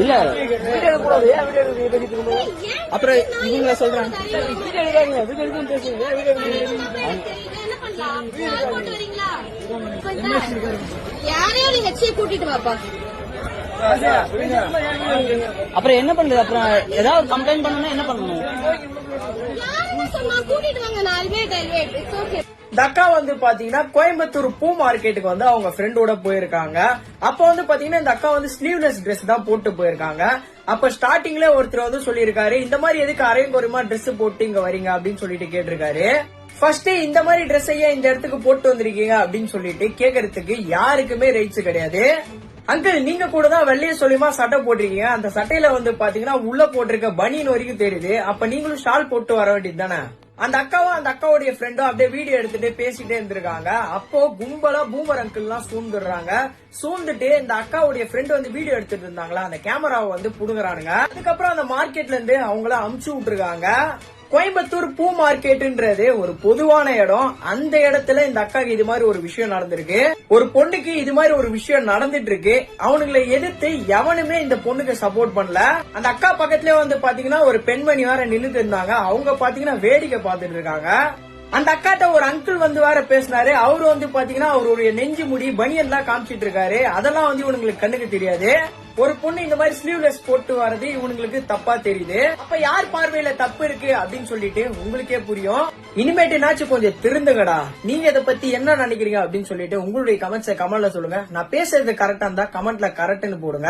இல்ல அப்புறம் இவங்க சொல்றாங்க யாரையும் நீங்க கூட்டிட்டு வாப்பா. அப்புறம் என்ன பண்றது? அப்புறம் ஏதாவது கம்ப்ளைண்ட் பண்ணணும் என்ன பண்ணணும்? கூட்டிட்டு வாங்க 4 பேர். இந்த அக்கா வந்து பாத்தீங்கன்னா கோயம்புத்தூர் பூ மார்க்கெட்டுக்கு வந்து அவங்க ஃப்ரெண்டோட போயிருக்காங்க. அப்ப வந்து பாத்தீங்கன்னா இந்த அக்கா வந்து ஸ்லீவ்லெஸ் ட்ரெஸ் தான் போட்டு போயிருக்காங்க. அப்ப ஸ்டார்டிங்ல ஒருத்தர் வந்து சொல்லிருக்காரு, இந்த மாதிரி எதுக்கு அரையும் குறையுமா ட்ரெஸ் போட்டு இங்க வரீங்க அப்படின்னு சொல்லிட்டு கேட்டிருக்காரு. ஃபர்ஸ்ட் இந்த மாதிரி ட்ரெஸ் இந்த இடத்துக்கு போட்டு வந்திருக்கீங்க அப்படின்னு சொல்லிட்டு கேக்குறதுக்கு யாருக்குமே ரைட்ஸ் கிடையாது. அங்கிள் நீங்க கூட தான் வெள்ளைய சொல்லியுமா சட்டை போட்டிருக்கீங்க, அந்த சட்டையில வந்து பாத்தீங்கன்னா உள்ள போட்டிருக்க பனியன் வரைக்கும் தெரியுது, அப்ப நீங்களும் ஷால் போட்டு வர வேண்டியது தானே. அந்த அக்காவும் அந்த அக்காவுடைய ஃப்ரெண்டும் அப்படியே வீடியோ எடுத்துட்டு பேசிட்டே இருந்திருக்காங்க. அப்போ கும்பலா பூமர் அங்கிள் எல்லாம் சூழ்ந்துடுறாங்க. சூழ்ந்துட்டு இந்த அக்காவுடைய ஃப்ரெண்ட் வந்து வீடியோ எடுத்துட்டு இருந்தாங்களா, அந்த கேமராவை வந்து புடுங்குறானுங்க. அதுக்கப்புறம் அந்த மார்க்கெட்ல இருந்து அவங்கள அமுச்சு விட்டுருக்காங்க. கோயம்புத்தூர் பூ மார்க்கெட்ன்றது ஒரு பொதுவான இடம். அந்த இடத்துல இந்த அக்காக்கு இது மாதிரி ஒரு விஷயம் நடந்திருக்கு. ஒரு பொண்ணுக்கு இது மாதிரி ஒரு விஷயம் நடந்துட்டு இருக்கு. அவனுங்களை எதிர்த்து எவனுமே இந்த பொண்ணுக்கு சப்போர்ட் பண்ணல. அந்த அக்கா பக்கத்துலயே வந்து பாத்தீங்கன்னா ஒரு பெண்மணி வேற நின்னுட்டு இருந்தாங்க. அவங்க பாத்தீங்கன்னா வேடிக்கை பார்த்துட்டு இருக்காங்க. அந்த அக்காட்ட ஒரு அங்கிள் வந்து வேற பேசினாரு. அவரு வந்து பாத்தீங்கன்னா அவருடைய நெஞ்சு முடி பனியன் எல்லாம் காமிச்சிட்டு இருக்காரு. அதெல்லாம் வந்து இவனுங்களுக்கு கண்ணுக்கு தெரியாது. ஒரு பொண்ணு இந்த மாதிரி ஸ்லீவ்லெஸ் போட்டு வரது இவனுங்களுக்கு தப்பா தெரியுது. அப்ப யார் பார்வையில தப்பு இருக்கு அப்படின்னு சொல்லிட்டு உங்களுக்கே புரியும். இனிமேட்டுனாச்சும் கொஞ்சம் திருந்துங்கடா. நீங்க இதை பத்தி என்ன நினைக்கிறீங்க அப்படின்னு சொல்லிட்டு உங்களுடைய கமெண்ட்ல சொல்லுங்க. நான் பேசுறது கரெக்டா இருந்தா கமெண்ட்ல கரெக்ட்னு போடுங்க.